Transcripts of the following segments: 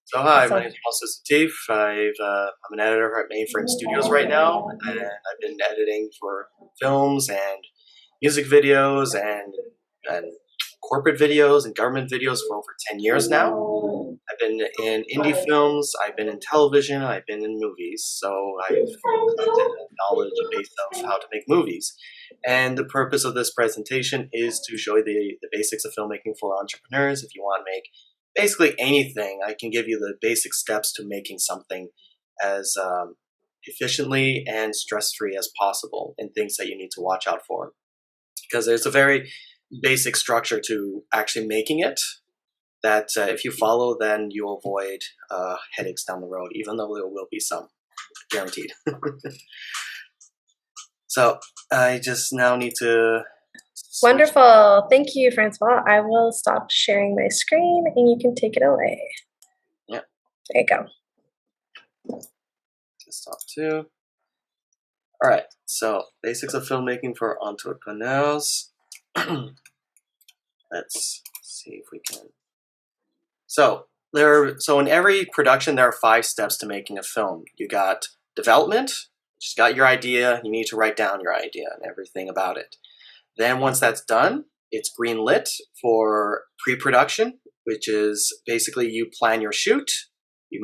So hi, my So, name is also Soutif. I'm an editor at Mainframe Studios right now, and I've been editing for films and music videos and corporate videos and government videos for over 10 years now. I've been in indie films, I've been in television, I've been in movies, so I've collected a knowledge base of how to make movies. And the purpose of this presentation is to show you the basics of filmmaking for entrepreneurs. If you want to make basically anything, I can give you the basic steps to making something as efficiently and stress-free as possible, and things that you need to watch out for. Because there's a very basic structure to actually making it that if you follow, then you'll avoid headaches down the road, even though there will be some, guaranteed. So I just now need to switch. wonderful. Thank you, Francois. I will stop sharing my screen and you can take it away. Yeah, There you go. desktop too. All right, so basics of filmmaking for entrepreneurs. Let's see if we can. So in every production there are 5 steps to making a film. You got development, just got your idea. You need to write down your idea and everything about it. Then once that's done, it's green lit for pre-production, which is basically you plan your shoot, you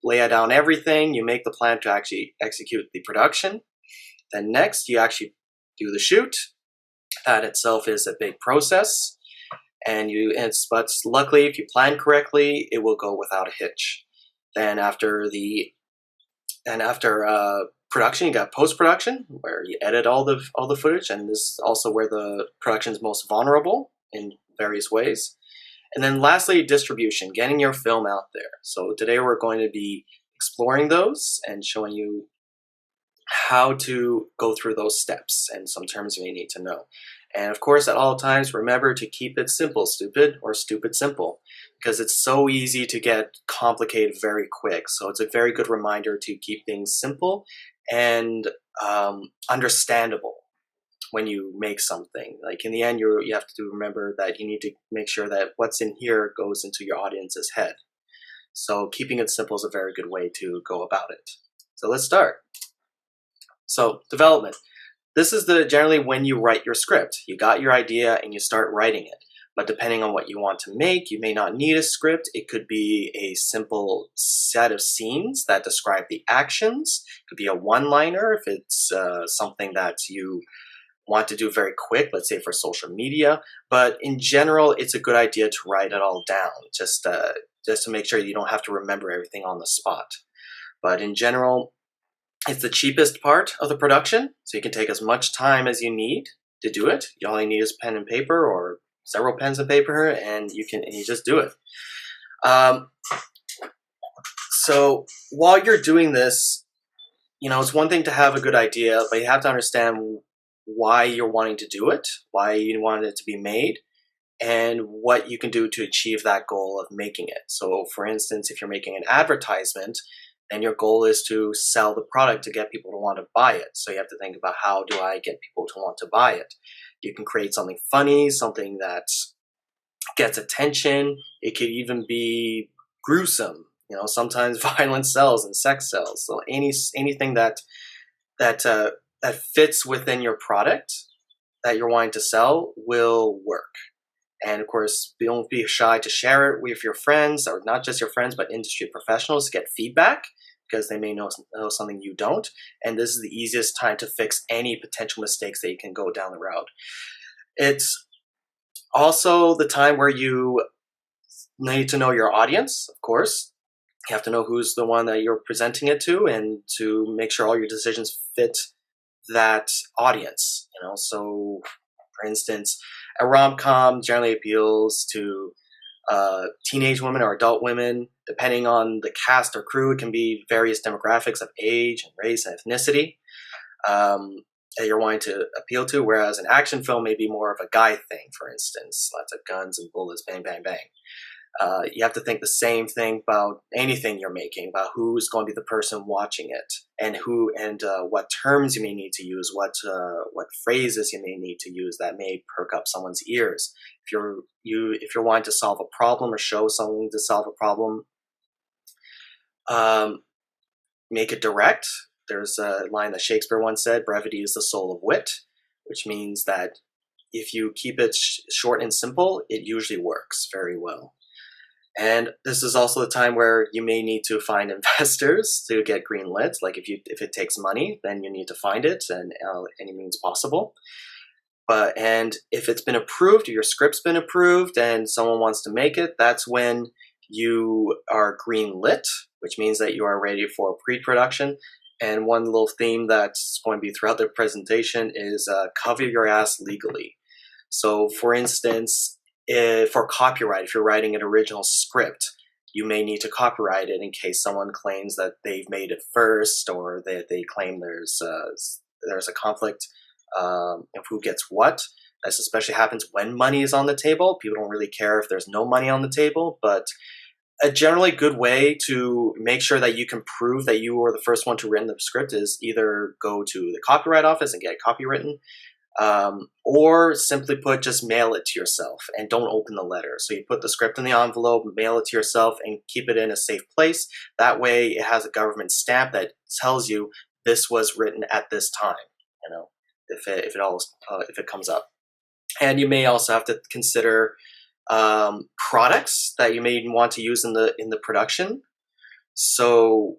lay down everything, you make the plan to actually execute the production. Then next, you actually do the shoot. That itself is a big process, but luckily, if you plan correctly, it will go without a hitch. Then after production, you got post-production, where you edit all the footage, and this is also where the production is most vulnerable in various ways. And then lastly, distribution, getting your film out there. So today we're going to be exploring those and showing you how to go through those steps and some terms you may need to know. And of course, at all times, remember to keep it simple, stupid, or stupid simple, because it's so easy to get complicated very quick. So it's a very good reminder to keep things simple and understandable when you make something. Like in the end, you have to remember that you need to make sure that what's in here goes into your audience's head. So keeping it simple is a very good way to go about it. So let's start. So development. This is generally when you write your script. You got your idea and you start writing it. But depending on what you want to make, you may not need a script. It could be a simple set of scenes that describe the actions. It could be a one-liner if it's something that you want to do very quick, let's say for social media. But in general, it's a good idea to write it all down, just to make sure you don't have to remember everything on the spot. But in general, it's the cheapest part of the production, so you can take as much time as you need to do it. You only need is pen and paper or several pens and paper, and you just do it. So while you're doing this, it's one thing to have a good idea, but you have to understand why you're wanting to do it, why you want it to be made, and what you can do to achieve that goal of making it. So for instance, if you're making an advertisement, then your goal is to sell the product to get people to want to buy it. So you have to think about, how do I get people to want to buy it? You can create something funny, something that gets attention. It could even be gruesome. Sometimes violence sells and sex sells. So anything that fits within your product that you're wanting to sell will work. And of course, don't be shy to share it with your friends, or not just your friends, but industry professionals, to get feedback, because they may know something you don't. And this is the easiest time to fix any potential mistakes that you can go down the road. It's also the time where you need to know your audience, of course. You have to know who's the one that you're presenting it to, and to make sure all your decisions fit that audience. So for instance, a rom-com generally appeals to teenage women or adult women. Depending on the cast or crew, it can be various demographics of age and race and ethnicity that you're wanting to appeal to, whereas an action film may be more of a guy thing, for instance. Lots of guns and bullets, bang, bang, bang. You have to think the same thing about anything you're making, about who's going to be the person watching it, and what terms you may need to use, what phrases you may need to use that may perk up someone's ears. If you're wanting to solve a problem or show someone to solve a problem, Um, make it direct. There's a line that Shakespeare once said, brevity is the soul of wit, which means that if you keep it short and simple, it usually works very well. And this is also the time where you may need to find investors to get greenlit. Like if it takes money, then you need to find it and any means possible. And if it's been approved, your script's been approved, and someone wants to make it, that's when you are greenlit, which means that you are ready for pre-production. And one little theme that's going to be throughout the presentation is cover your ass legally. So, for instance, for copyright, if you're writing an original script, you may need to copyright it in case someone claims that they've made it first, or that they claim there's a conflict of who gets what. This especially happens when money is on the table. People don't really care if there's no money on the table, but a generally good way to make sure that you can prove that you were the first one to write the script is either go to the copyright office and get it copywritten, or simply put, just mail it to yourself and don't open the letter. So you put the script in the envelope, mail it to yourself, and keep it in a safe place. That way it has a government stamp that tells you this was written at this time, if it comes up. And you may also have to consider products that you may want to use in the production. So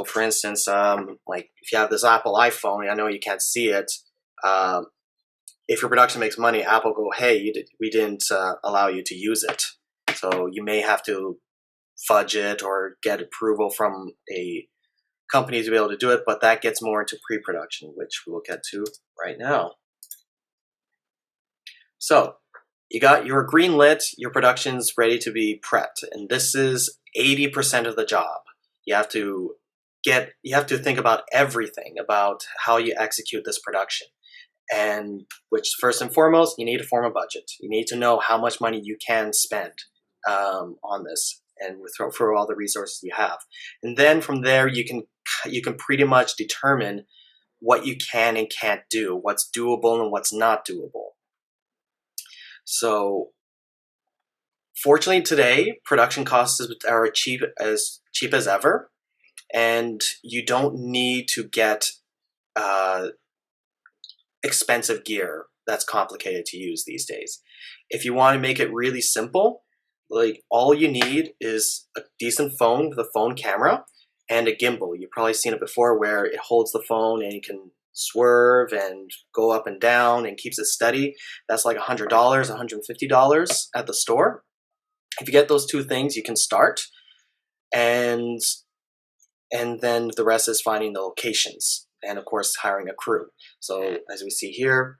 for instance, like if you have this Apple iPhone, I know you can't see it. If your production makes money, Apple go, hey, we didn't allow you to use it. So you may have to fudge it or get approval from a company to be able to do it, but that gets more into pre-production, which we'll get to right now. So you got your greenlit, your production's ready to be prepped, and this is 80% of the job. You have to think about everything about how you execute this production. And which, first and foremost, you need to form a budget. You need to know how much money you can spend on this, and for all the resources you have. And then from there, you can pretty much determine what you can and can't do, what's doable and what's not doable. So, fortunately, today production costs are cheap as ever, and you don't need to get expensive gear that's complicated to use these days. If you want to make it really simple, like all you need is a decent phone with a phone camera and a gimbal. You've probably seen it before, where it holds the phone and you can swerve and go up and down and keeps it steady. That's like $100, $150 at the store. If you get those two things, you can start, and then the rest is finding the locations, and of course hiring a crew. So as we see here,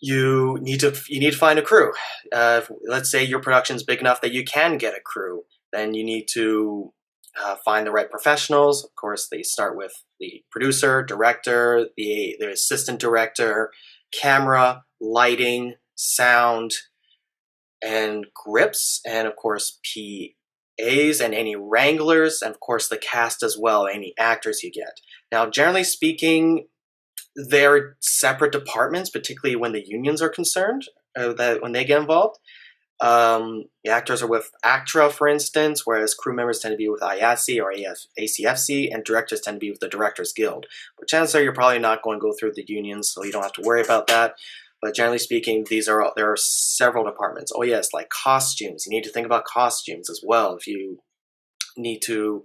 you need to find a crew. Let's say your production is big enough that you can get a crew, then you need to find the right professionals. Of course, they start with the producer, director, the assistant director, camera, lighting, sound, and grips, and of course PAs and any wranglers, and of course the cast as well, any actors you get. Now, generally speaking, they're separate departments, particularly when the unions are concerned, when they get involved. The actors are with ACTRA, for instance, whereas crew members tend to be with IATSE or ACFC, and directors tend to be with the Directors Guild. But chances are you're probably not going to go through the unions, so you don't have to worry about that. But generally speaking, there are several departments. Oh yes, like costumes. You need to think about costumes as well if you need to,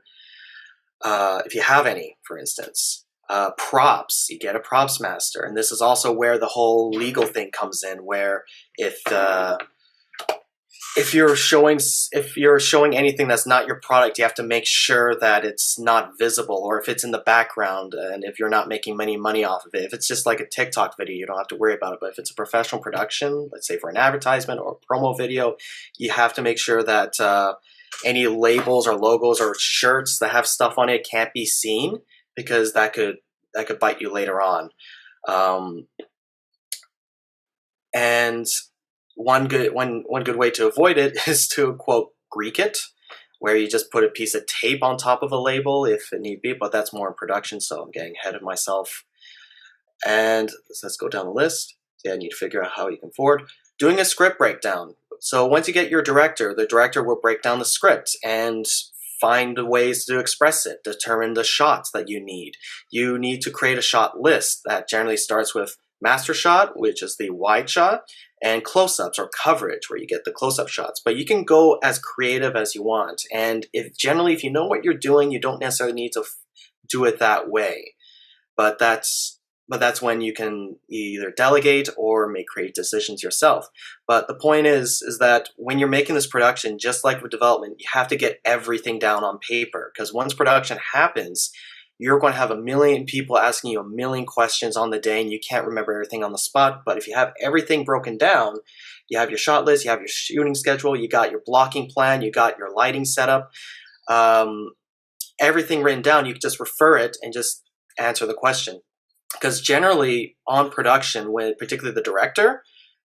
if you have any, for instance. Props, you get a props master. And this is also where the whole legal thing comes in, where if you're showing anything that's not your product, you have to make sure that it's not visible, or if it's in the background, and if you're not making any money off of it. If it's just like a TikTok video, you don't have to worry about it. But if it's a professional production, let's say for an advertisement or a promo video, you have to make sure that any labels or logos or shirts that have stuff on it can't be seen, because that could bite you later on. And one good way to avoid it is to, quote, Greek it, where you just put a piece of tape on top of a label if it need be, but that's more in production, so I'm getting ahead of myself. And let's go down the list. Yeah, I need to figure out how you can forward. Doing a script breakdown. So once you get your director, the director will break down the script and find ways to express it, determine the shots that you need. You need to create a shot list that generally starts with master shot, which is the wide shot, and close-ups or coverage, where you get the close-up shots. But you can go as creative as you want. And if you know what you're doing, you don't necessarily need to do it that way. But that's when you can either delegate or make creative decisions yourself. But the point is that when you're making this production, just like with development, you have to get everything down on paper, because once production happens, you're going to have a million people asking you a million questions on the day, and you can't remember everything on the spot. But if you have everything broken down, you have your shot list, you have your shooting schedule, you got your blocking plan, you got your lighting setup, everything written down, you can just refer it and just answer the question. Because generally on production, when particularly the director,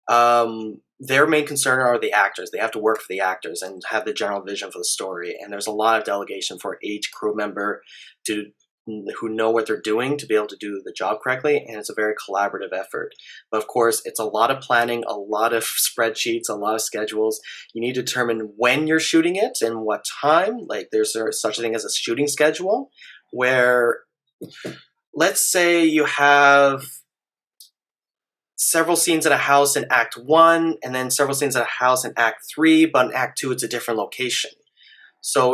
their main concern are the actors. They have to work for the actors and have the general vision for the story. And there's a lot of delegation for each crew member who know what they're doing to be able to do the job correctly. And it's a very collaborative effort. But of course, it's a lot of planning, a lot of spreadsheets, a lot of schedules. You need to determine when you're shooting it and what time. Like there's such a thing as a shooting schedule where, let's say you have several scenes at a house in Act 1 and then several scenes at a house in Act 3, but in Act 2 it's a different location. So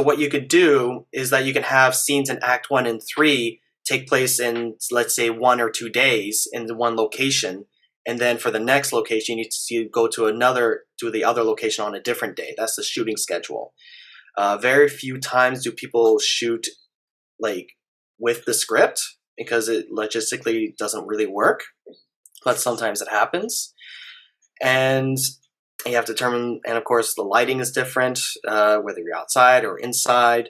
what you could do is that you can have scenes in Act 1 and 3 take place in, let's say, 1 or 2 days in the one location, and then for the next location you need to go to the other location on a different day. That's the shooting schedule. Very few times do people shoot like with the script, because it logistically doesn't really work, but sometimes it happens. And you have to determine, and of course the lighting is different, whether you're outside or inside.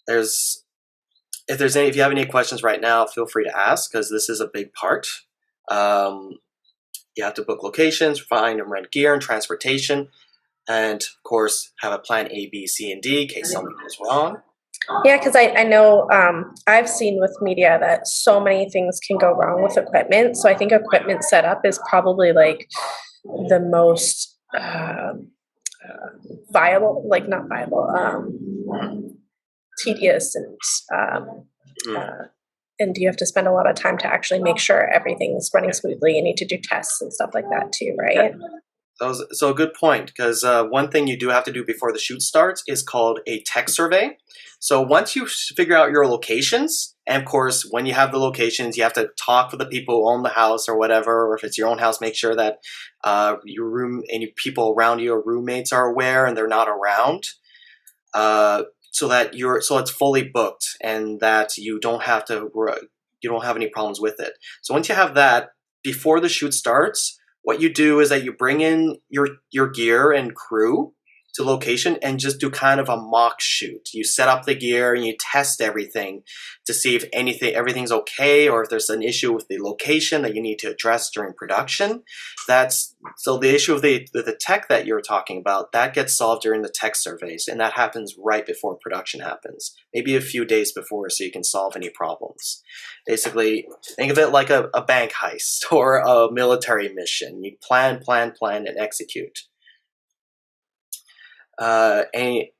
If you have any questions right now, feel free to ask, because this is a big part. You have to book locations, find and rent gear and transportation, and of course have a plan A, B, C, and D in case something goes wrong. Yeah, because I know I've seen with media that so many things can go wrong with equipment. So I think equipment setup is probably like the most viable, like not viable, tedious, and you have to spend a lot of time to actually make sure everything's running smoothly. You need to do tests and stuff like that too, right? So a good point, because one thing you do have to do before the shoot starts is called a tech survey. So once you figure out your locations, and of course, when you have the locations, you have to talk with the people who own the house or whatever, or if it's your own house, make sure that your room, any people around you or roommates are aware and they're not around, so it's fully booked and that you don't have any problems with it. So once you have that, before the shoot starts, what you do is that you bring in your gear and crew to location and just do kind of a mock shoot. You set up the gear and you test everything to see if everything's okay, or if there's an issue with the location that you need to address during production. So the issue of the tech that you're talking about, that gets solved during the tech surveys, and that happens right before production happens, maybe a few days before, so you can solve any problems. Basically, think of it like a bank heist or a military mission. You plan, and execute. Any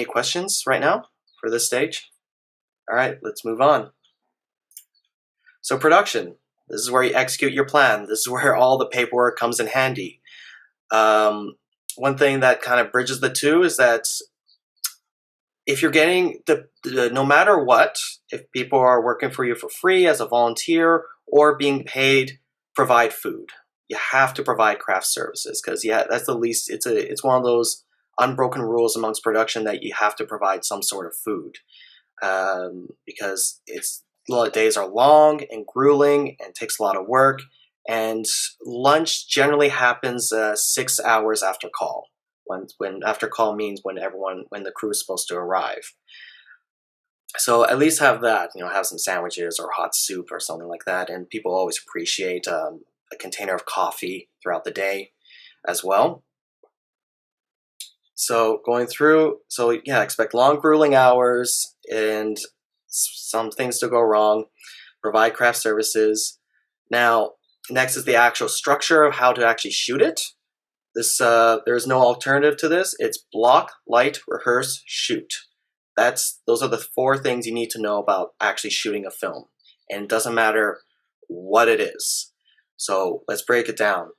questions right now for this stage? All right, let's move on. So production, this is where you execute your plan. This is where all the paperwork comes in handy. One thing that kind of bridges the two is that if you're getting no matter what, if people are working for you for free as a volunteer or being paid, provide food. You have to provide craft services, because that's the least. It's one of those unbroken rules amongst production that you have to provide some sort of food, because days are long and grueling and takes a lot of work. And lunch generally happens 6 hours after call. When after call means when the crew is supposed to arrive. So at least have that. Have some sandwiches or hot soup or something like that. And people always appreciate a container of coffee throughout the day as well. So expect long, grueling hours and some things to go wrong. Provide craft services. Now, next is the actual structure of how to actually shoot it. There's no alternative to this. It's block, light, rehearse, shoot. Those are the 4 things you need to know about actually shooting a film. And it doesn't matter what it is. So let's break it down.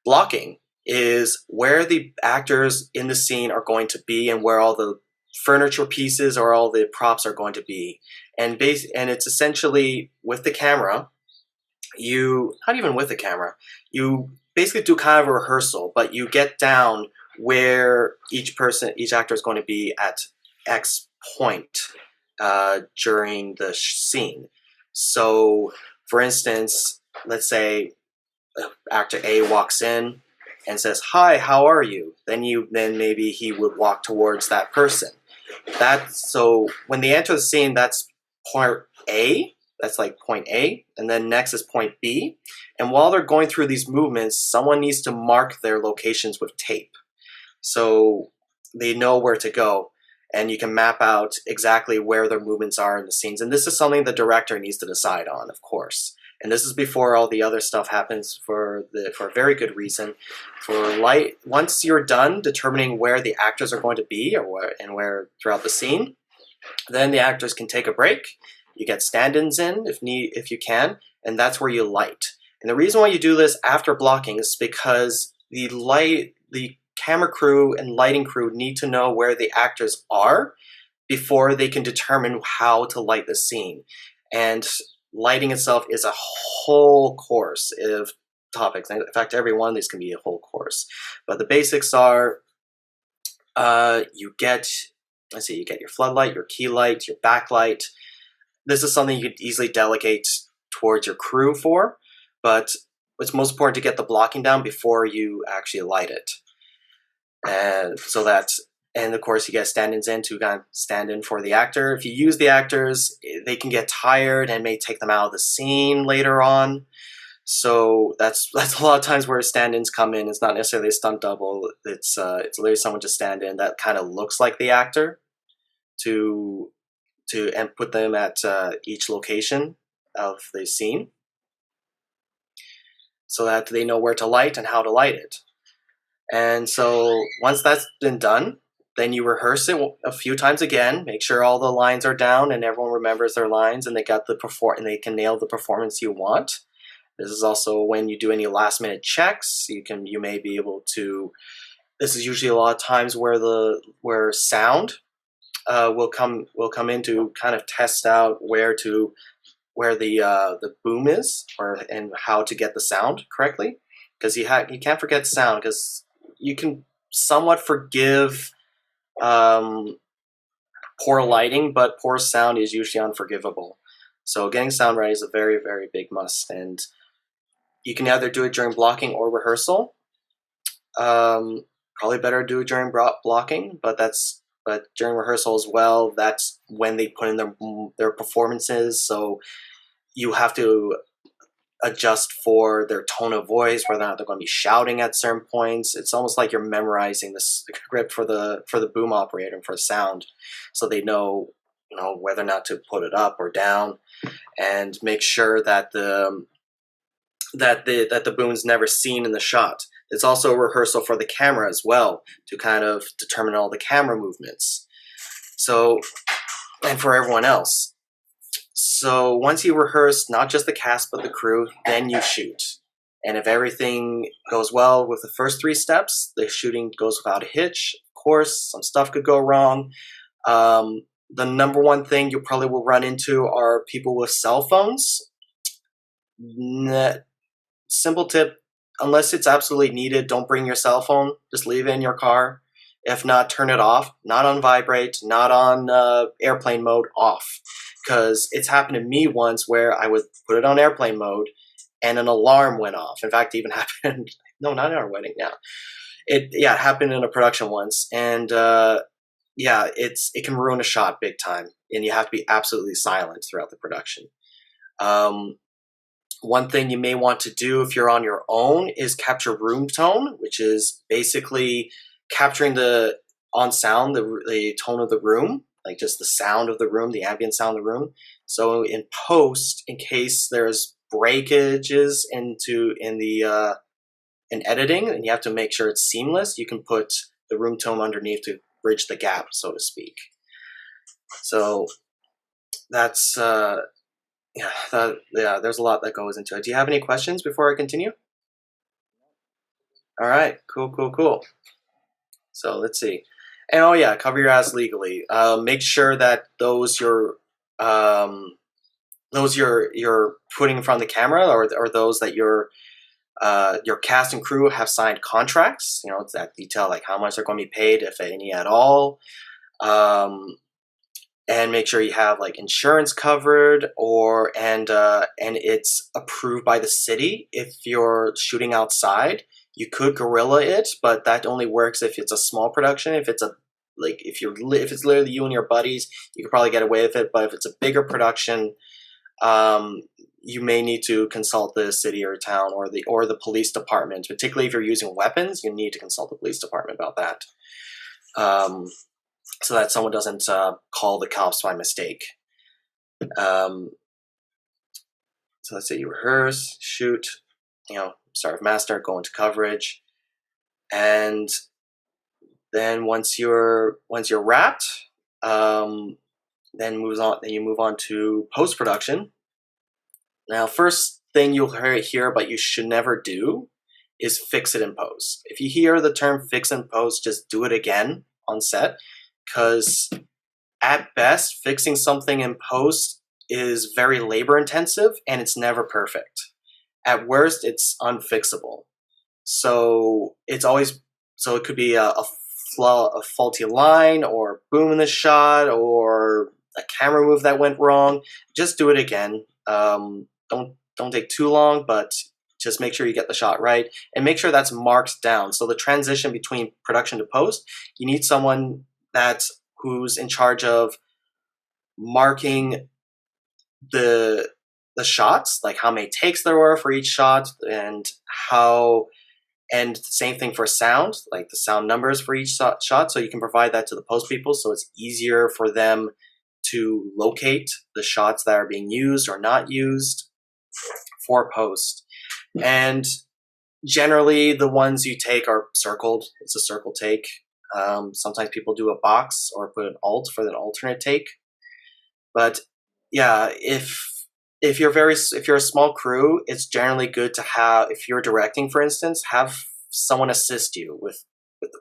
Blocking is where the actors in the scene are going to be and where all the furniture pieces or all the props are going to be. And it's essentially with the camera, not even with the camera, you basically do kind of a rehearsal, but you get down where each actor is going to be at X point during the scene. So, for instance, let's say actor A walks in and says, "Hi, how are you?" Then maybe he would walk towards that person. So when they enter the scene, that's part A. That's like point A, and then next is point B. And while they're going through these movements, someone needs to mark their locations with tape, so they know where to go, and you can map out exactly where their movements are in the scenes. And this is something the director needs to decide on, of course. And this is before all the other stuff happens for a very good reason. For light, once you're done determining where the actors are going to be where throughout the scene, then the actors can take a break. You get stand-ins in if you can, and that's where you light. And the reason why you do this after blocking is because the camera crew and lighting crew need to know where the actors are before they can determine how to light the scene. And lighting itself is a whole course of topics. In fact, every one of these can be a whole course. But the basics are you get your floodlight, your key light, your backlight. This is something you could easily delegate towards your crew for, but it's most important to get the blocking down before you actually light it. And of course, you get stand-ins in to kind of stand in for the actor. If you use the actors, they can get tired and may take them out of the scene later on. So that's a lot of times where stand-ins come in. It's not necessarily a stunt double. It's literally someone to stand in that kind of looks like the actor and put them at each location of the scene so that they know where to light and how to light it. And so once that's been done, then you rehearse it a few times again, make sure all the lines are down and everyone remembers their lines and they can nail the performance you want. This is also when you do any last minute checks, you may be able to. This is usually a lot of times where sound will come in to kind of test out where the boom is and how to get the sound correctly, because you can't forget sound, because you can somewhat forgive poor lighting, but poor sound is usually unforgivable. So getting sound right is a very, very big must, and you can either do it during blocking or rehearsal. Probably better do it during blocking, but during rehearsal as well, that's when they put in their performances. So you have to adjust for their tone of voice, whether or not they're going to be shouting at certain points. It's almost like you're memorizing the script for the boom operator and for sound, so they know whether or not to put it up or down, and make sure that the boom's never seen in the shot. It's also a rehearsal for the camera as well, to kind of determine all the camera movements. So, and for everyone else. So once you rehearse not just the cast but the crew, then you shoot. And if everything goes well with the first 3 steps, the shooting goes without a hitch. Of course, some stuff could go wrong. The number one thing you probably will run into are people with cell phones. Simple tip, unless it's absolutely needed, don't bring your cell phone. Just leave it in your car. If not, turn it off. Not on vibrate, not on airplane mode, off. Because it's happened to me once where I would put it on airplane mode and an alarm went off. In fact, it even happened, no, not in our wedding, yeah. It happened in a production once, and it can ruin a shot big time, and you have to be absolutely silent throughout the production. One thing you may want to do if you're on your own is capture room tone, which is basically capturing on sound the tone of the room, like just the sound of the room, the ambient sound of the room. So in post, in case there's breakages in the in editing, and you have to make sure it's seamless, you can put the room tone underneath to bridge the gap, so to speak. So that's there's a lot that goes into it. Do you have any questions before I continue? All right, cool. So let's see. And oh yeah, cover your ass legally. Make sure that those you're putting in front of the camera, or those that your cast and crew have signed contracts. You know, it's that detail, like how much they're going to be paid, if any at all. And make sure you have like insurance covered, and it's approved by the city. If you're shooting outside, you could guerrilla it, but that only works if it's a small production. If it's if it's literally you and your buddies, you could probably get away with it. But if it's a bigger production, you may need to consult the city or town or the police department. Particularly if you're using weapons, you need to consult the police department about that. So that someone doesn't call the cops by mistake. So let's say you rehearse, shoot, start with master, go into coverage, and then once you're wrapped, then you move on to post production. Now, first thing you'll hear, but you should never do, is fix it in post. If you hear the term fix in post, just do it again on set. Because at best, fixing something in post is very labor intensive and it's never perfect. At worst, it's unfixable. So it could be a faulty line, or boom in the shot, or a camera move that went wrong. Just do it again. Don't take too long, but just make sure you get the shot right, and make sure that's marked down. So the transition between production to post, you need someone who's in charge of marking the shots, like how many takes there were for each shot, and the same thing for sound, like the sound numbers for each shot, so you can provide that to the post people, so it's easier for them to locate the shots that are being used or not used for post. And generally, the ones you take are circled. It's a circle take. Sometimes people do a box or put an alt for an alternate take. But yeah, if you're a small crew, it's generally good to have, if you're directing, for instance, have someone assist you with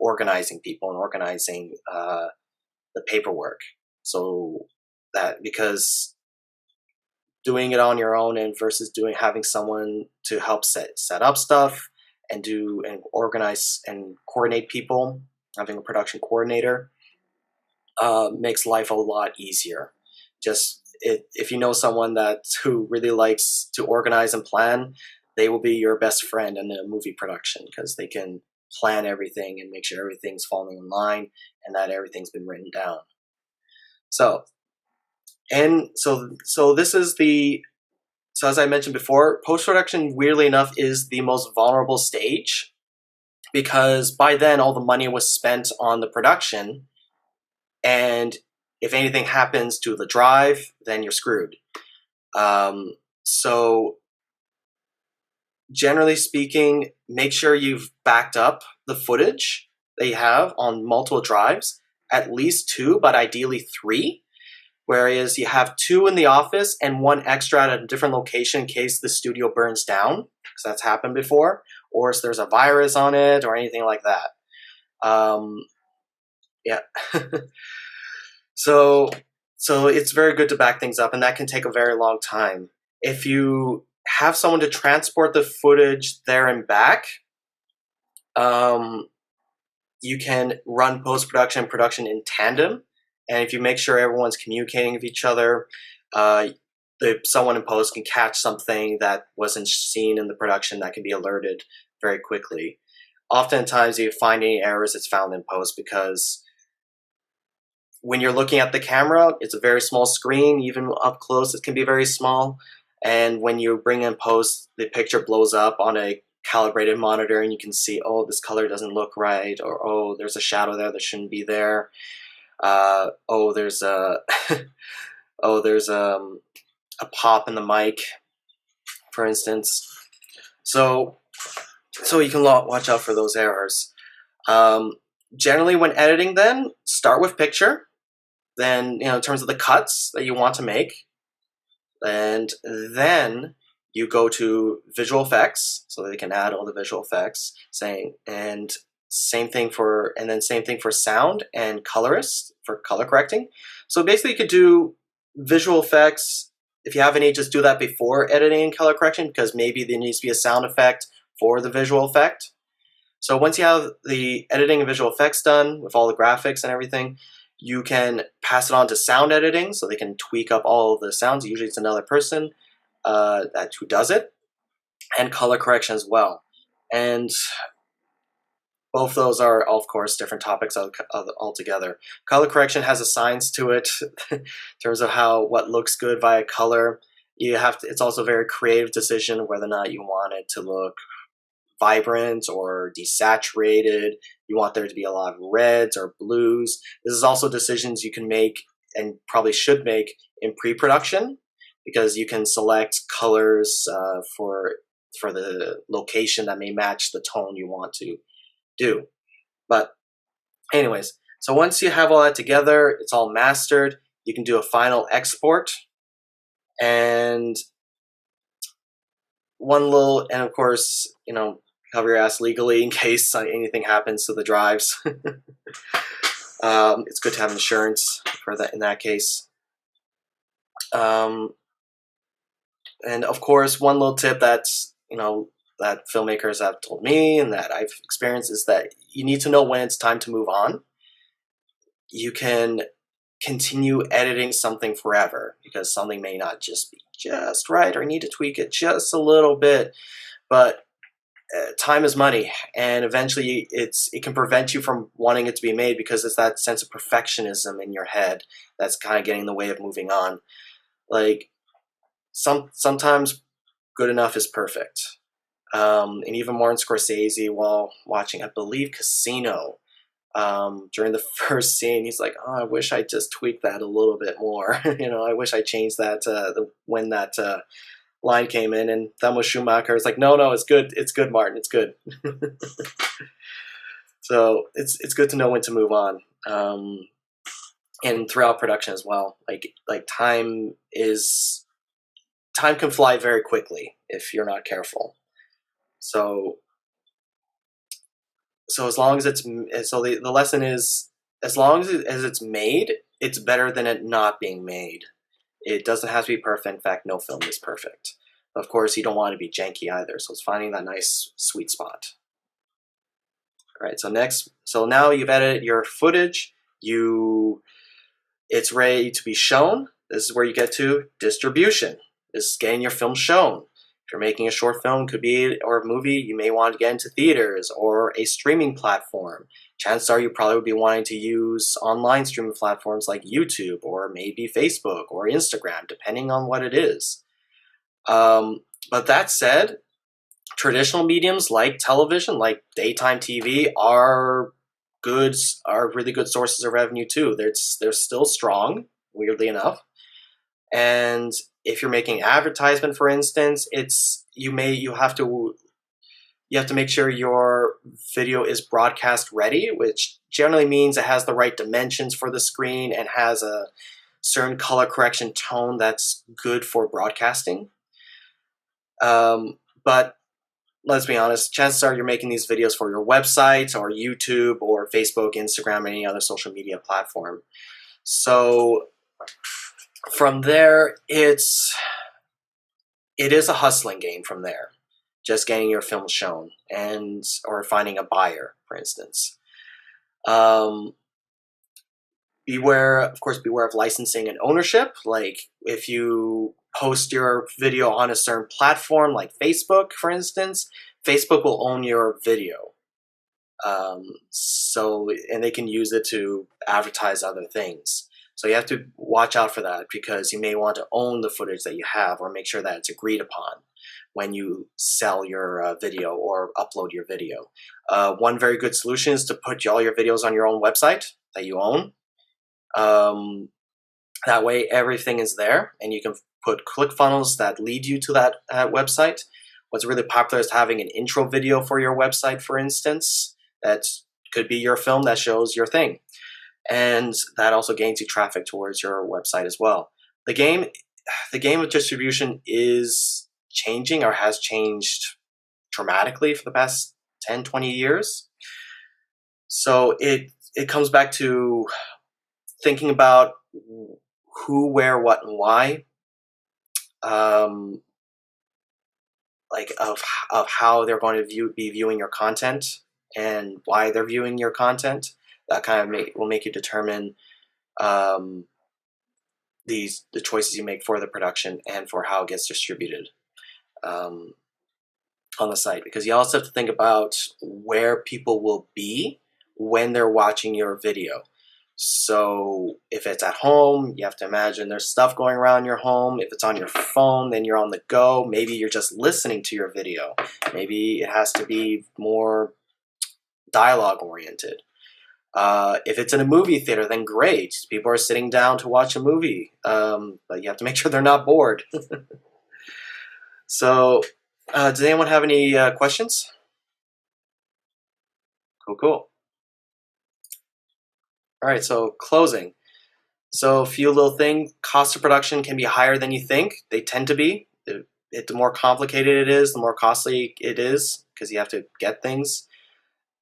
organizing people and organizing the paperwork. So that, because doing it on your own and versus having someone to help set up stuff and organize and coordinate people, having a production coordinator makes life a lot easier. If you know someone who really likes to organize and plan, they will be your best friend in a movie production, because they can plan everything and make sure everything's falling in line and that everything's been written down. So as I mentioned before, post-production, weirdly enough, is the most vulnerable stage, because by then all the money was spent on the production, and if anything happens to the drive, then you're screwed. So generally speaking, make sure you've backed up the footage that you have on multiple drives, at least 2, but ideally 3. Whereas you have 2 in the office and 1 extra at a different location in case the studio burns down, because that's happened before, or if there's a virus on it or anything like that. Yeah. So it's very good to back things up, and that can take a very long time. If you have someone to transport the footage there and back, you can run post-production and production in tandem. And if you make sure everyone's communicating with each other, someone in post can catch something that wasn't seen in the production that can be alerted very quickly. Oftentimes, if you find any errors, it's found in post, because when you're looking at the camera, it's a very small screen. Even up close, it can be very small. And when you bring in post, the picture blows up on a calibrated monitor, and you can see, oh, this color doesn't look right, or oh, there's a shadow there that shouldn't be there. There's a pop in the mic, for instance. So So you can watch out for those errors. Generally, when editing, then start with picture. Then, in terms of the cuts that you want to make, and then you go to visual effects, so they can add all the visual effects. Same thing for sound and colorist for color correcting. So basically, you could do visual effects. If you have any, just do that before editing and color correction, because maybe there needs to be a sound effect for the visual effect. So once you have the editing and visual effects done with all the graphics and everything, you can pass it on to sound editing, so they can tweak up all of the sounds. Usually it's another person who does it, and color correction as well. And both those are, of course, different topics altogether. Color correction has a science to it in terms of what looks good via color. It's also a very creative decision whether or not you want it to look vibrant or desaturated. You want there to be a lot of reds or blues. This is also decisions you can make and probably should make in pre-production, because you can select colors for the location that may match the tone you want to do. But anyways, so once you have all that together, it's all mastered, you can do a final export. And of course, cover your ass legally in case anything happens to the drives. It's good to have insurance for that in that case. And of course, one little tip that filmmakers have told me and that I've experienced is that you need to know when it's time to move on. You can continue editing something forever because something may not just be just right, or you need to tweak it just a little bit. But time is money, and eventually it can prevent you from wanting it to be made, because it's that sense of perfectionism in your head that's kind of getting in the way of moving on. Like sometimes good enough is perfect. And even Martin Scorsese, while watching, I believe, Casino, during the first scene, he's like, "Oh, I wish I just tweaked that a little bit more. I wish I changed that when that line came in." And then with Schumacher, it's like, "No, it's good. It's good, Martin. It's good." So it's good to know when to move on, and throughout production as well. Like time can fly very quickly if you're not careful. So as long as the lesson is, as long as it's made, it's better than it not being made. It doesn't have to be perfect. In fact, no film is perfect. Of course, you don't want to be janky either. So it's finding that nice sweet spot. All right. So now you've edited your footage. It's ready to be shown. This is where you get to distribution. This is getting your film shown. If you're making a short film, or a movie, you may want to get into theaters or a streaming platform. Chances are you probably would be wanting to use online streaming platforms like YouTube or maybe Facebook or Instagram, depending on what it is. But that said, traditional mediums like television, like daytime TV, are really good sources of revenue too. They're still strong, weirdly enough. And if you're making advertisement, for instance, you have to make sure your video is broadcast ready, which generally means it has the right dimensions for the screen and has a certain color correction tone that's good for broadcasting. But let's be honest, chances are you're making these videos for your website or YouTube or Facebook, Instagram, any other social media platform. So from there, it is a hustling game from there. Just getting your film shown or finding a buyer, for instance. Beware of licensing and ownership. Like if you post your video on a certain platform, like Facebook, for instance, Facebook will own your video. And they can use it to advertise other things. So you have to watch out for that, because you may want to own the footage that you have, or make sure that it's agreed upon when you sell your video or upload your video. One very good solution is to put all your videos on your own website that you own. That way everything is there, and you can put ClickFunnels that lead you to that website. What's really popular is having an intro video for your website, for instance. That could be your film that shows your thing. And that also gains you traffic towards your website as well. The game of distribution is changing, or has changed dramatically for the past 10, 20 years. So it comes back to thinking about who, where, what, and why, like of how they're going to be viewing your content and why they're viewing your content. That kind of will make you determine the choices you make for the production and for how it gets distributed on the site. Because you also have to think about where people will be when they're watching your video. So if it's at home, you have to imagine there's stuff going around your home. If it's on your phone, then you're on the go. Maybe you're just listening to your video. Maybe it has to be more dialogue oriented. If it's in a movie theater, then great. People are sitting down to watch a movie, but you have to make sure they're not bored. So, does anyone have any questions? Cool. All right, so closing. So a few little things. Cost of production can be higher than you think. They tend to be. The more complicated it is, the more costly it is, because you have to get things.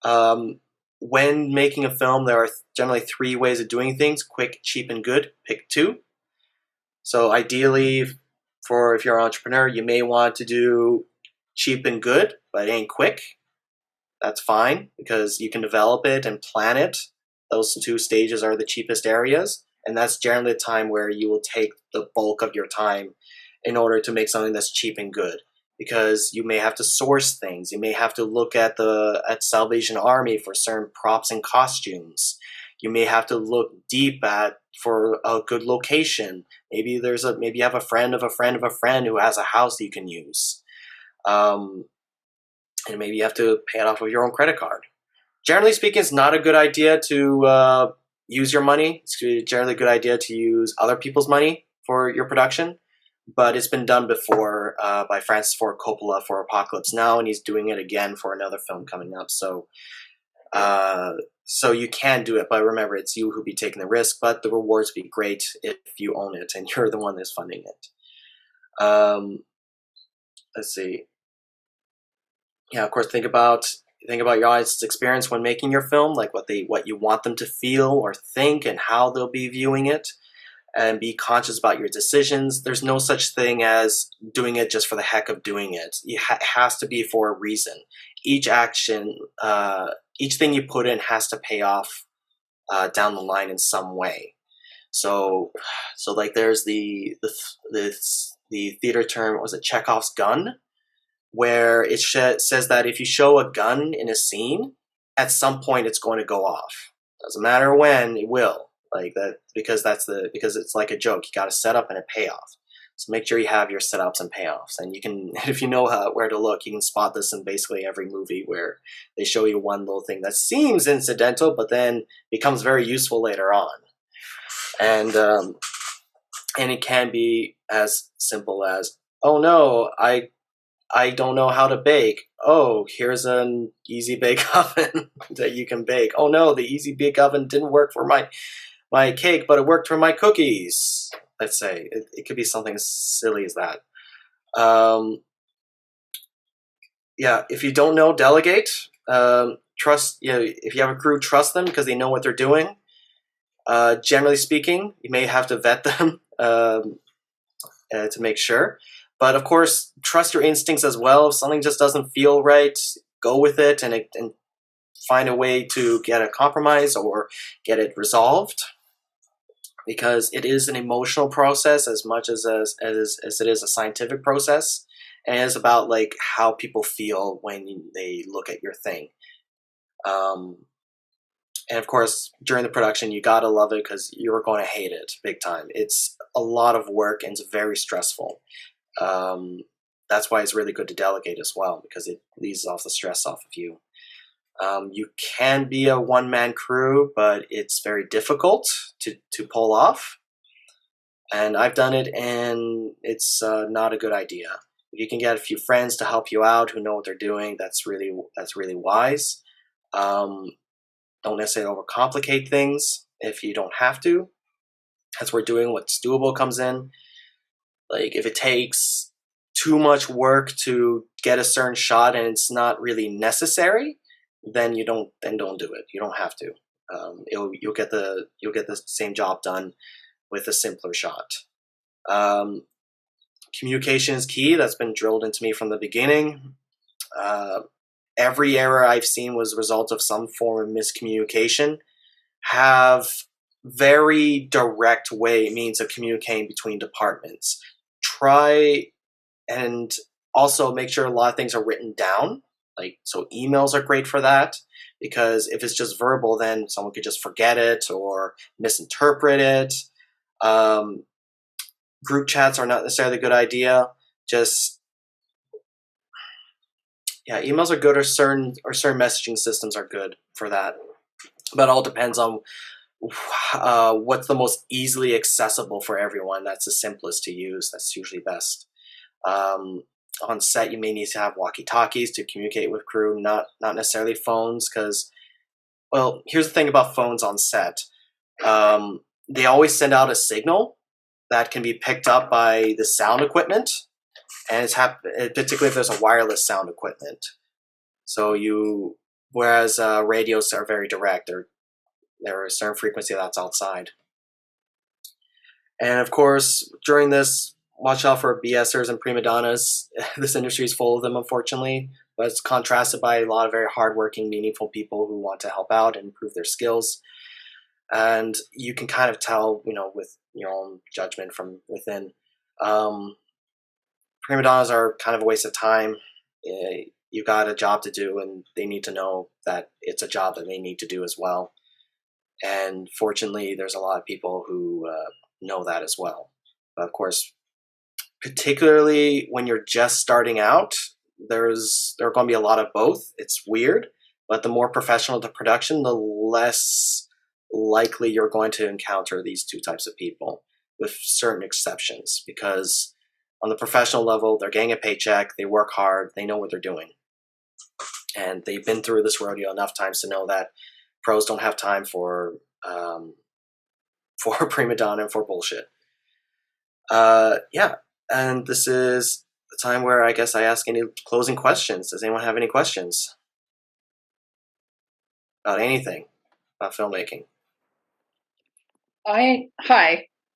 When making a film, there are generally 3 ways of doing things: quick, cheap, and good. Pick 2. So ideally, if you're an entrepreneur, you may want to do cheap and good, but it ain't quick. That's fine, because you can develop it and plan it. Those 2 stages are the cheapest areas, and that's generally the time where you will take the bulk of your time in order to make something that's cheap and good. Because you may have to source things. You may have to look at Salvation Army for certain props and costumes. You may have to look deep for a good location. Maybe you have a friend of a friend of a friend who has a house that you can use. And maybe you have to pay it off with your own credit card. Generally speaking, it's not a good idea to use your money. It's generally a good idea to use other people's money for your production. But it's been done before by Francis Ford Coppola for Apocalypse Now, and he's doing it again for another film coming up. So you can do it, but remember, it's you who'll be taking the risk, but the rewards be great if you own it and you're the one that's funding it. Let's see. Yeah, of course, think about your audience's experience when making your film, like what you want them to feel or think and how they'll be viewing it. And be conscious about your decisions. There's no such thing as doing it just for the heck of doing it. It has to be for a reason. Each action, each thing you put in has to pay off down the line in some way. So like there's the theater term, was it Chekhov's gun, where it says that if you show a gun in a scene, at some point it's going to go off. Doesn't matter when, it will. Like that, because it's like a joke. You got a setup and a payoff. So make sure you have your setups and payoffs, and you can, if you know where to look, you can spot this in basically every movie where they show you one little thing that seems incidental, but then becomes very useful later on. And it can be as simple as, oh no, I don't know how to bake. Oh, here's an easy bake oven that you can bake. Oh no, the easy bake oven didn't work for my cake, but it worked for my cookies. Let's say it could be something as silly as that. Yeah, if you don't know, delegate. Trust. If you have a crew, trust them because they know what they're doing. Generally speaking, you may have to vet them to make sure. But of course, trust your instincts as well. If something just doesn't feel right, go with it and find a way to get a compromise or get it resolved. Because it is an emotional process as much as it is a scientific process, and it's about like how people feel when they look at your thing. And of course, during the production, you gotta love it because you're going to hate it big time. It's a lot of work and it's very stressful. That's why it's really good to delegate as well, because it leaves off the stress off of you. You can be a one-man crew, but it's very difficult to pull off. And I've done it, and it's not a good idea. If you can get a few friends to help you out who know what they're doing, that's really wise. Don't necessarily overcomplicate things if you don't have to. That's where doing what's doable comes in. Like if it takes too much work to get a certain shot and it's not really necessary, then don't do it. You don't have to. You'll get the same job done with a simpler shot. Communication is key. That's been drilled into me from the beginning. Every error I've seen was a result of some form of miscommunication. Have very direct means of communicating between departments. Try and also make sure a lot of things are written down. Like, so emails are great for that, because if it's just verbal, then someone could just forget it or misinterpret it. Group chats are not necessarily a good idea. Emails are good, or certain messaging systems are good for that. But it all depends on what's the most easily accessible for everyone. That's the simplest to use. That's usually best. On set, you may need to have walkie-talkies to communicate with crew, not necessarily phones, because, well, here's the thing about phones on set. They always send out a signal that can be picked up by the sound equipment, and particularly if there's a wireless sound equipment. So whereas radios are very direct, there are a certain frequency that's outside. And of course, during this, watch out for BSers and prima donnas. This industry is full of them, unfortunately, but it's contrasted by a lot of very hardworking, meaningful people who want to help out and improve their skills. And you can kind of tell, with your own judgment from within. Prima donnas are kind of a waste of time. You got a job to do, and they need to know that it's a job that they need to do as well. And fortunately, there's a lot of people who know that as well. But of course, particularly when you're just starting out, there are going to be a lot of both. It's weird, but the more professional the production, the less likely you're going to encounter these two types of people, with certain exceptions, because on the professional level, they're getting a paycheck, they work hard, they know what they're doing. And they've been through this rodeo enough times to know that pros don't have time for prima donna and for bullshit. And this is the time where I guess I ask any closing questions. Does anyone have any questions about anything about filmmaking? Hi.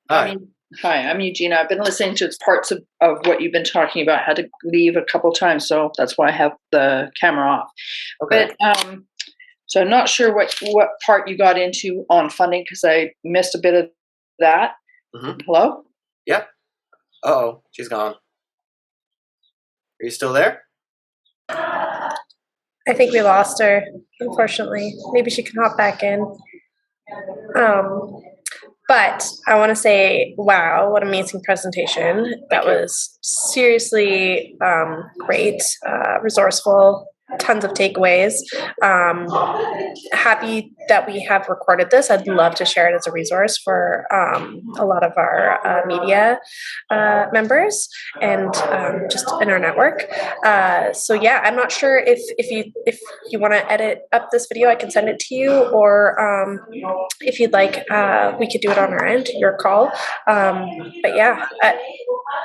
I'm Eugenia. I've been listening to parts of what you've been talking about. I had to leave a couple times, so that's why I have the camera off. Okay. But so I'm not sure what part you got into on funding, because I missed a bit of that. Mm-hmm. Hello? Yep. Uh-oh, she's gone. Are you still there? I think we lost her, unfortunately. Maybe she can hop back in. But I want to say, wow, what an amazing presentation. That was seriously great, resourceful, tons of takeaways. Happy that we have recorded this. I'd love to share it as a resource for a lot of our media members and just in our network. So yeah, I'm not sure if you want to edit up this video, I can send it to you, or if you'd like, we could do it on our end, your call. But yeah.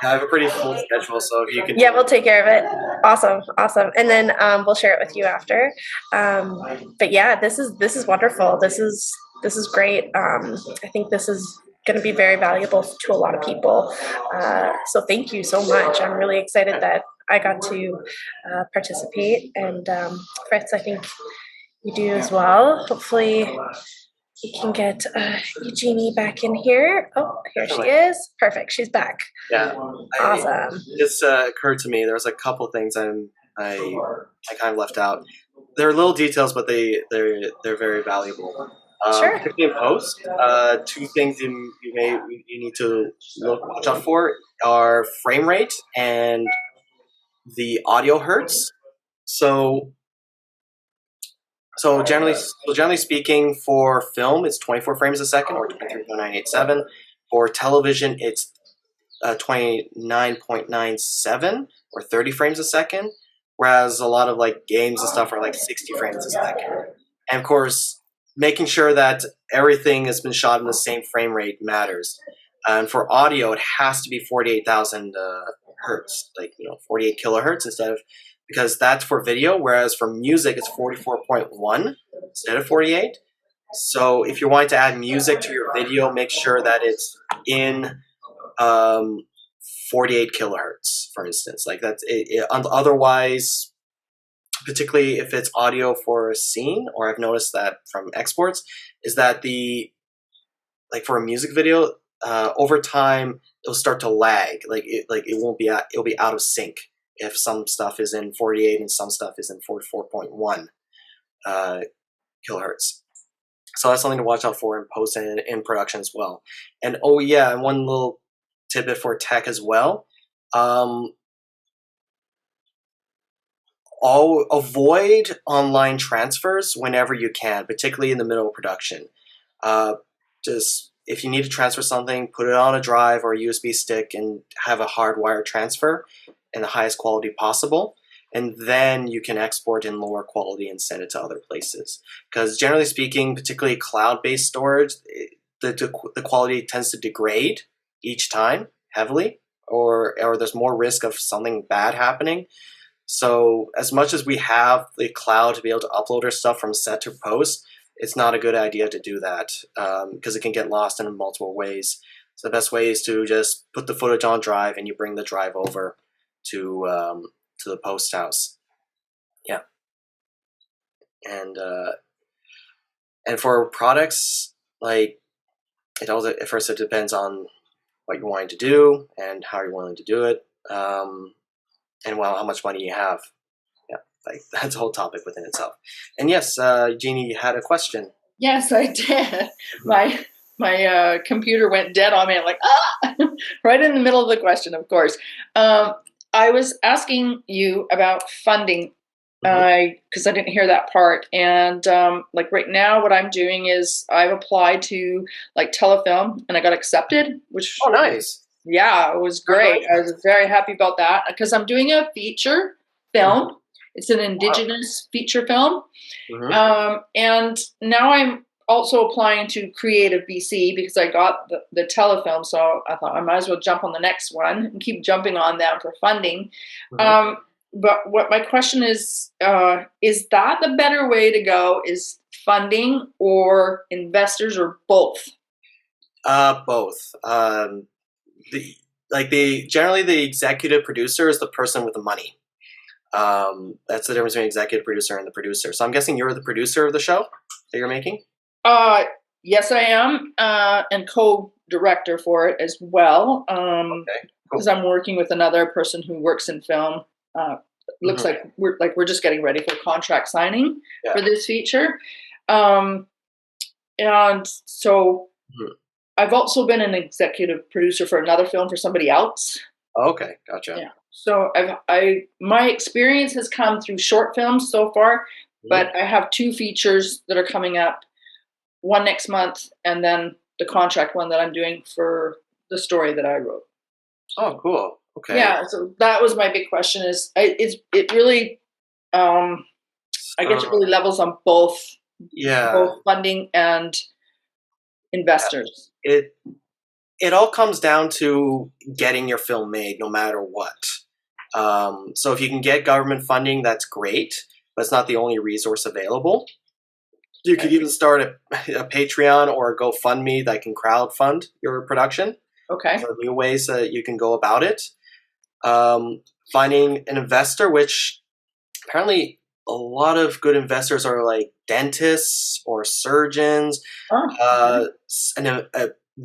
I have a pretty full schedule, so if you can. Yeah, we'll take care of it. Awesome. And then we'll share it with you after. But yeah, this is wonderful. This is great. I think this is going to be very valuable to a lot of people. So thank you so much. I'm really excited that I got to participate, and Fritz, I think you do as well. Hopefully we can get Eugenie back in here. Oh, here she is. Perfect. She's back. Yeah. Awesome. It just occurred to me, there was a couple things I kind of left out. They're little details, but they're very valuable. Sure. Particularly in post, two things you need to watch out for are frame rate and the audio hertz. So generally speaking, for film, it's 24 frames a second, or 23.987. For television, it's 29.97 or 30 frames a second, whereas a lot of like games and stuff are like 60 frames a second. And of course, making sure that everything has been shot in the same frame rate matters. And for audio, it has to be 48,000 hertz, like 48 kilohertz instead of, because that's for video, whereas for music it's 44.1 instead of 48. So if you're wanting to add music to your video, make sure that it's in 48 kilohertz, for instance. Like that's it. Otherwise, particularly if it's audio for a scene, or I've noticed that from exports, is that for a music video, over time it'll start to lag. It'll be out of sync if some stuff is in 48 and some stuff is in 44.1 kilohertz. So that's something to watch out for in post and in production as well. And and one little tidbit for tech as well. Avoid online transfers whenever you can, particularly in the middle of production. Just if you need to transfer something, put it on a drive or a USB stick and have a hardwired transfer in the highest quality possible. And then you can export in lower quality and send it to other places. Because generally speaking, particularly cloud-based storage, the quality tends to degrade each time heavily, or there's more risk of something bad happening. So as much as we have the cloud to be able to upload our stuff from set to post, it's not a good idea to do that because it can get lost in multiple ways. So the best way is to just put the footage on drive and you bring the drive over to the post house. Yeah. And for products, like it depends on what you're wanting to do and how you're willing to do it, and how much money you have. Yeah, that's a whole topic within itself. And yes, Jeannie, you had a question. Yes, I did. My computer went dead on me. I'm like, right in the middle of the question, of course. I was asking you about funding because I didn't hear that part. And right now, what I'm doing is I've applied to Telefilm, and I got accepted. Which nice. Yeah, it was great. I was very happy about that because I'm doing a feature film. It's an Indigenous feature film. And now I'm also applying to Creative BC because I got the Telefilm. So I thought I might as well jump on the next one and keep jumping on them for funding. But what my question is that the better way to go? Is funding or investors or both? Both. Generally the executive producer is the person with the money. That's the difference between executive producer and the producer. So I'm guessing you're the producer of the show that you're making? Yes, I am, and co-director for it as well. Because I'm working with another person who works in film. Looks like we're just getting ready for contract signing for this feature. And so I've also been an executive producer for another film for somebody else. Okay, gotcha. Yeah. So my experience has come through short films so far, but I have 2 features that are coming up. One next month, and then the contract one that I'm doing for the story that I wrote. Oh, cool. Okay. Yeah, so that was my big question. It really, I guess it really levels on both funding and investors. It all comes down to getting your film made, no matter what. So if you can get government funding, that's great, but it's not the only resource available. You could even start a Patreon or a GoFundMe that can crowdfund your production. Okay. There are new ways that you can go about it. Finding an investor, which apparently a lot of good investors are like dentists or surgeons, and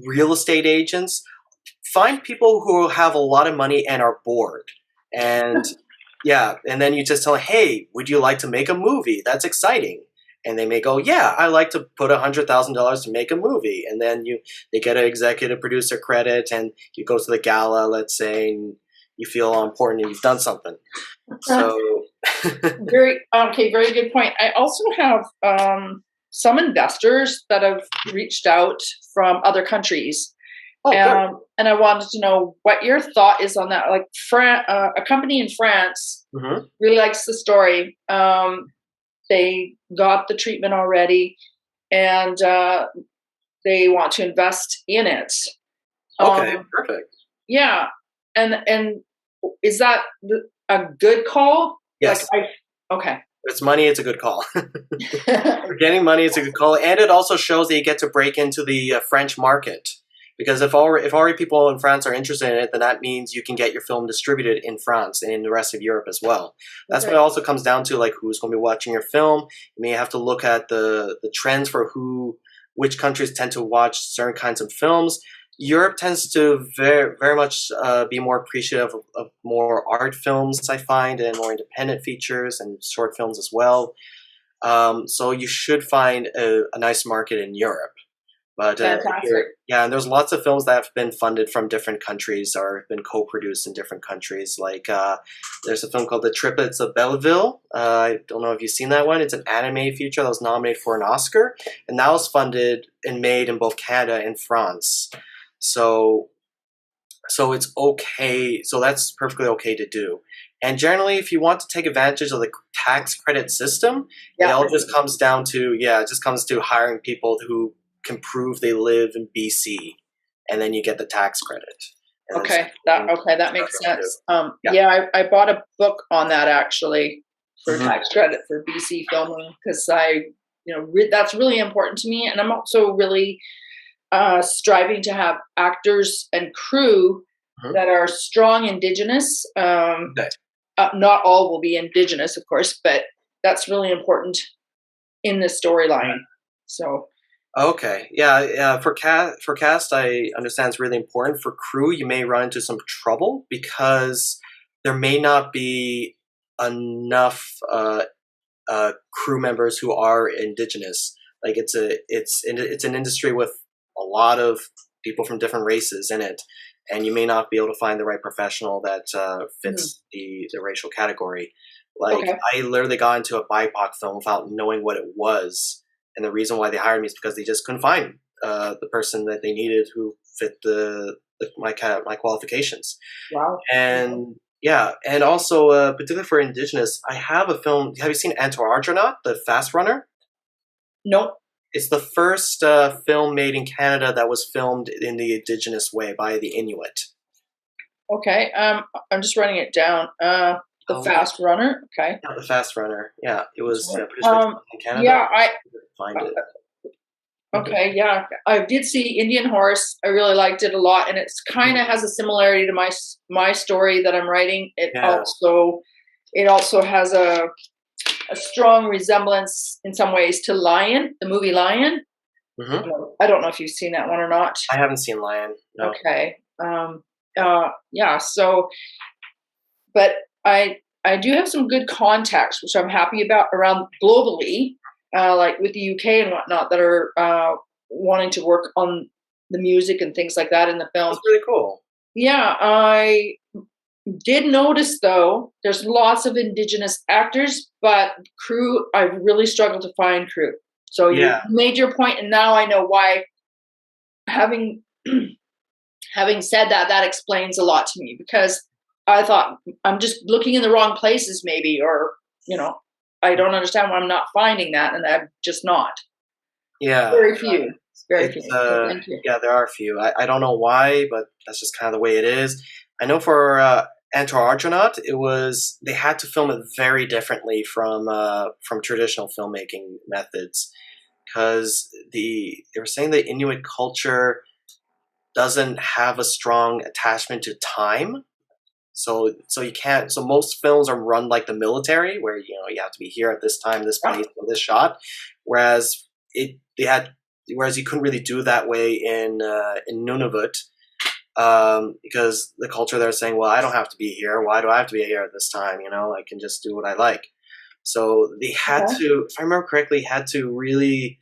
real estate agents. Find people who have a lot of money and are bored. And and then you just tell them, hey, would you like to make a movie? That's exciting. And they may go, yeah, I like to put $100,000 to make a movie. And then they get an executive producer credit, and you go to the gala, let's say, and you feel important and you've done something. So very good point. I also have some investors that have reached out from other countries. Oh, good. And I wanted to know what your thought is on that. Like, a company in France really likes the story. They got the treatment already, and they want to invest in it. Okay, perfect. Yeah, and is that a good call? Yes. Okay. If it's money, it's a good call. For getting money, it's a good call, and it also shows that you get to break into the French market. Because if already people in France are interested in it, then that means you can get your film distributed in France and in the rest of Europe as well. That's what it also comes down to, like who's going to be watching your film. You may have to look at the trends for which countries tend to watch certain kinds of films. Europe tends to very, very much be more appreciative of more art films, I find, and more independent features and short films as well. So you should find a nice market in Europe. But yeah, and there's lots of films that have been funded from different countries or have been co-produced in different countries. Like there's a film called The Triplets of Belleville. I don't know if you've seen that one. It's an anime feature that was nominated for an Oscar, and that was funded and made in both Canada and France. So it's okay. So that's perfectly okay to do. And generally, if you want to take advantage of the tax credit system, it all just comes down to hiring people who can prove they live in BC, and then you get the tax credit. That makes sense. I bought a book on that actually for tax credit for BC filming, because that's really important to me, and I'm also really striving to have actors and crew that are strong Indigenous. Not all will be Indigenous, of course, but that's really important in the storyline. So. Okay. Yeah. For cast, I understand it's really important. For crew, you may run into some trouble because there may not be enough crew members who are Indigenous. Like it's an industry with a lot of people from different races in it, and you may not be able to find the right professional that fits the racial category. Like I literally got into a BIPOC film without knowing what it was. And the reason why they hired me is because they just couldn't find the person that they needed who fit my qualifications. Wow. And yeah, and also particularly for Indigenous, I have a film. Have you seen Antarjonaut, the Fast Runner? Nope. It's the first film made in Canada that was filmed in the Indigenous way by the Inuit. Okay. I'm just writing it down. The Fast Runner. Okay. Yeah, the Fast Runner. Yeah, it was produced in Canada. Yeah, find it. Okay, yeah, I did see Indian Horse. I really liked it a lot, and it's kind of has a similarity to my story that I'm writing. It also has a strong resemblance in some ways to Lion, the movie Lion. I don't know if you've seen that one or not. I haven't seen Lion. No. Okay. So, but I do have some good contacts, which I'm happy about around globally, like with the UK and whatnot, that are wanting to work on the music and things like that in the film. That's really cool. Yeah, I did notice though, there's lots of Indigenous actors, but crew, I've really struggled to find crew. So you made your point, and now I know why. Having said that, that explains a lot to me, because I thought I'm just looking in the wrong places maybe, or, I don't understand why I'm not finding that, and I'm just not. Yeah. Very few. Very few. Thank you. Yeah, there are a few. I don't know why, but that's just kind of the way it is. I know for Antarjonaut, they had to film it very differently from traditional filmmaking methods, because they were saying the Inuit culture doesn't have a strong attachment to time. So you can't. So most films are run like the military, where you have to be here at this time, this place, for this shot. Whereas you couldn't really do that way in Nunavut, because the culture they're saying, well, I don't have to be here. Why do I have to be here at this time? I can just do what I like. So they had to, if I remember correctly, had to really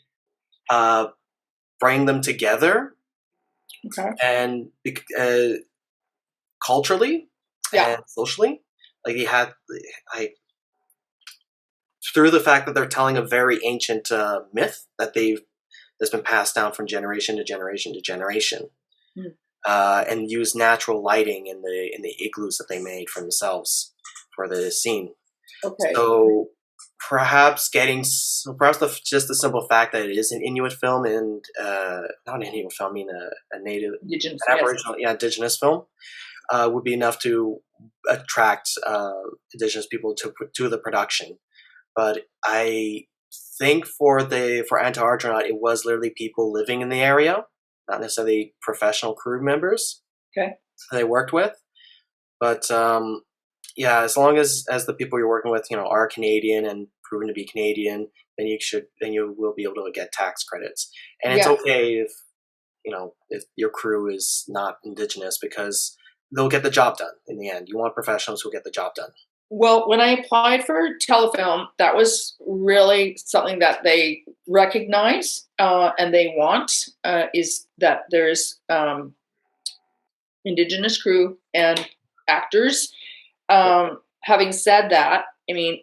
bring them together, and culturally. And socially, like he had, through the fact that they're telling a very ancient myth that's been passed down from generation to generation to generation. and use natural lighting in the igloos that they made for themselves for the scene. Okay. So perhaps just the simple fact that it is an Inuit film and not an Inuit film, I mean a native, Indigenous, Aboriginal, indigenous film would be enough to attract indigenous people to the production. But I think for Anti-Argonaut, it was literally people living in the area, not necessarily professional crew members. Okay. They worked with, but yeah, as long as the people you're working with, are Canadian and proven to be Canadian, then you will be able to get tax credits. And it's okay if your crew is not Indigenous, because they'll get the job done in the end. You want professionals who get the job done. Well, when I applied for telefilm, that was really something that they recognize and they want, is that there's Indigenous crew and actors. Having said that, I mean,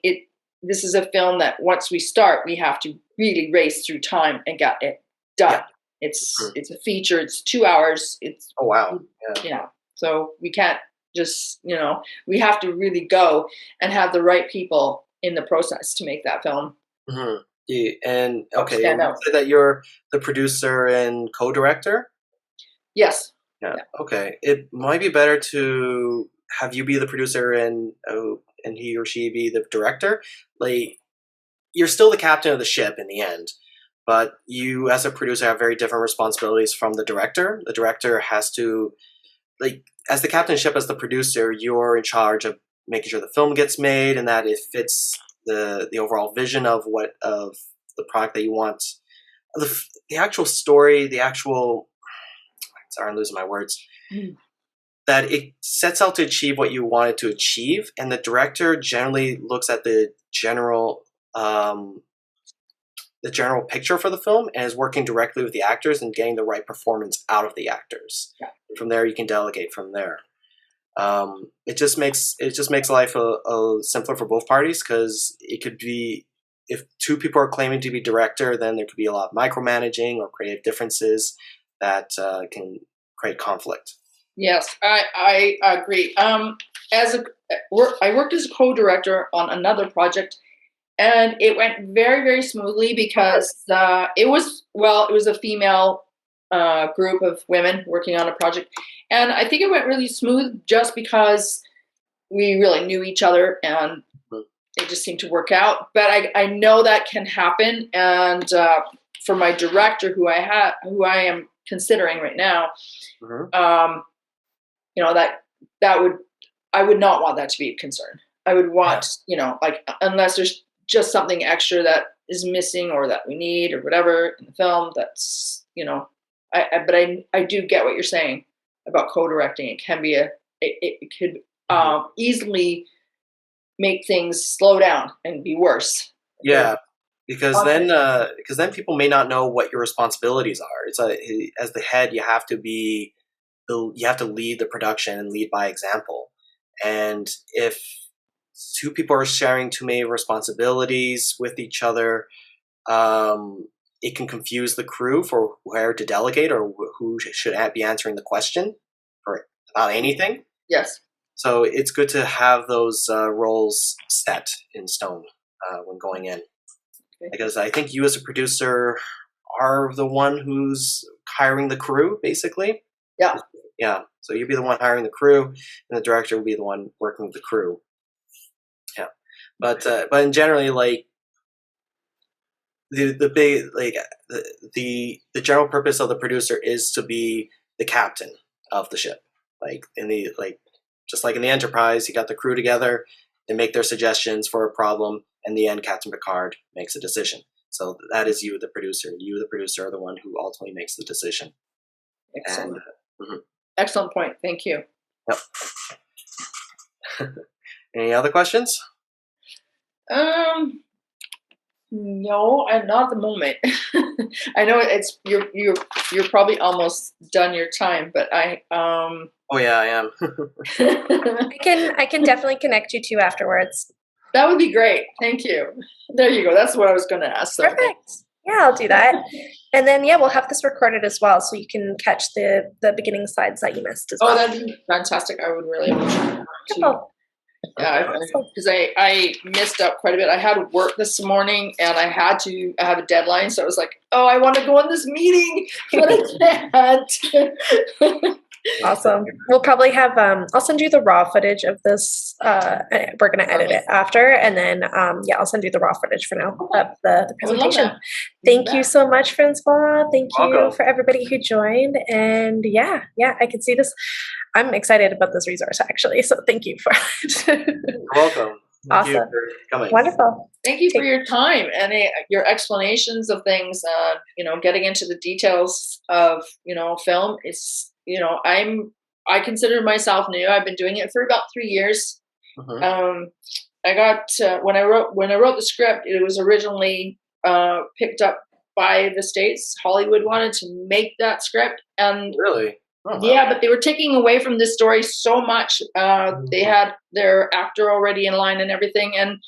this is a film that once we start, we have to really race through time and get it done. Yeah. It's a feature. It's 2 hours. Oh wow! Yeah. So we can't just we have to really go and have the right people in the process to make that film. Mm-hmm. Yeah. And okay, you said that you're the producer and co-director. Yes. Yeah. Okay. It might be better to have you be the producer and he or she be the director. Like, you're still the captain of the ship in the end, but you as a producer have very different responsibilities from the director. The director has to, as the captain of the ship, as the producer, you're in charge of making sure the film gets made and that it fits the overall vision of the product that you want. The actual story, sorry, I'm losing my words. That it sets out to achieve what you want it to achieve, and the director generally looks at the general picture for the film and is working directly with the actors and getting the right performance out of the actors. Yeah. From there, you can delegate from there. It just makes life a simpler for both parties, because it could be, if two people are claiming to be director, then there could be a lot of micromanaging or creative differences that can create conflict. Yes, I agree. I worked as a co-director on another project, and it went very, very smoothly because it was a female group of women working on a project, and I think it went really smooth just because we really knew each other and it just seemed to work out. But I know that can happen, and for my director, who I am considering right now. I would not want that to be a concern. I would want, unless there's just something extra that is missing or that we need or whatever in the film, that's, but I do get what you're saying about co-directing. It can be it could easily make things slow down and be worse. Yeah. Because then people may not know what your responsibilities are. It's as the head, you have to lead the production and lead by example. And if two people are sharing too many responsibilities with each other, it can confuse the crew for where to delegate or who should be answering the question about anything. Yes. So it's good to have those roles set in stone when going in. Okay. Because I think you as a producer are the one who's hiring the crew, basically. Yeah. Yeah. So you'd be the one hiring the crew, and the director will be the one working with the crew. Yeah. But in generally, the general purpose of the producer is to be the captain of the ship. Just like in the Enterprise, you got the crew together, they make their suggestions for a problem, and in the end, Captain Picard makes a decision. So that is you, the producer. You, the producer, are the one who ultimately makes the decision. Excellent. Excellent point. Thank you. Yep. Any other questions? No, I'm not at the moment. I know you're probably almost done your time, but Oh yeah, I am. I can definitely connect you two afterwards. That would be great. Thank you. There you go. That's what I was going to ask. So. Perfect. Yeah, I'll do that. And then we'll have this recorded as well, so you can catch the beginning slides that you missed as well. Oh, that'd be fantastic. I would really appreciate that too. Wonderful. Yeah, because I missed up quite a bit. I had work this morning and I have a deadline. So I was like, oh, I want to go on this meeting, but I can't. Awesome. We'll probably have, I'll send you the raw footage of this. We're going to edit it after. And then, I'll send you the raw footage for now of the presentation. Thank you so much, Francois. Thank you for everybody who joined. And I can see this. I'm excited about this resource, actually. So thank you for it. You're welcome. Thank you for coming. Wonderful. Thank you for your time and your explanations of things. Getting into the details of, film. It's, I consider myself new. I've been doing it for about 3 years. Mm-hmm. I got, when I wrote the script, it was originally picked up by the States. Hollywood wanted to make that script. And really? Oh, wow. Yeah, but they were taking away from this story so much. They had their actor already in line and everything. And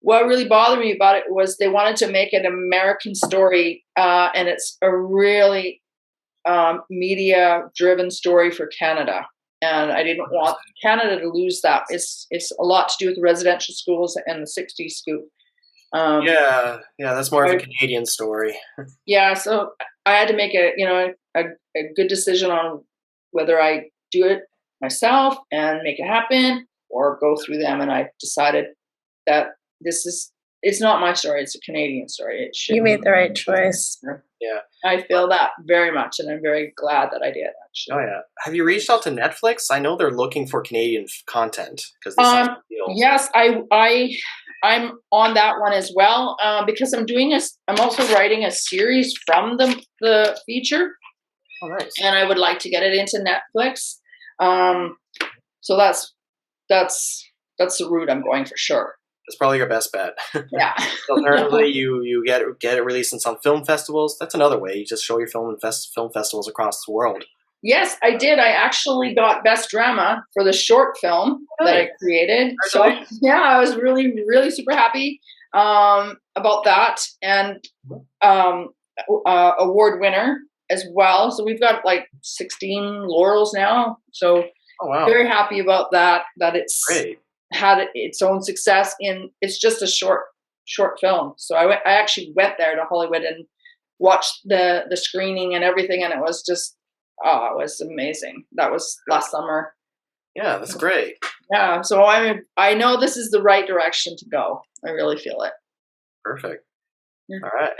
what really bothered me about it was they wanted to make an American story, and it's a really media-driven story for Canada. And I didn't want Canada to lose that. It's a lot to do with the residential schools and the 60s scoop. That's more of a Canadian story. Yeah, so I had to make a good decision on whether I do it myself and make it happen or go through them. And I decided that it's not my story. It's a Canadian story. You made the right choice. Yeah. I feel that very much. And I'm very glad that I did, actually. Oh, yeah. Have you reached out to Netflix? I know they're looking for Canadian content. Yes, I'm on that one as well, because I'm also writing a series from the feature. Oh, nice. And I would like to get it into Netflix. So that's the route I'm going for sure. That's probably your best bet. Yeah. So apparently you get it released in some film festivals. That's another way. You just show your film in film festivals across the world. Yes, I did. I actually got Best Drama for the short film that I created. So I was really, really super happy about that, and award winner as well. So we've got like 16 laurels now. So very happy about that it's great. Had its own success it's just a short film. So I actually went there to Hollywood and watched the screening and everything, and it was just it was amazing. That was last summer. Yeah, that's great. Yeah, so I know this is the right direction to go. I really feel it. Perfect. All right.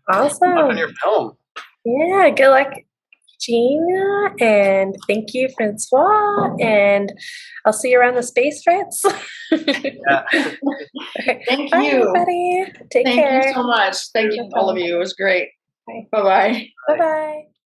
Awesome. Good luck on your film. Yeah, good luck, Gina, and thank you, Francois, and I'll see you around the space, Fritz. Yeah. Thank Bye, you. everybody. Take care. Thank you so much. Thank you, all of you. It was great. Bye-bye. Bye-bye.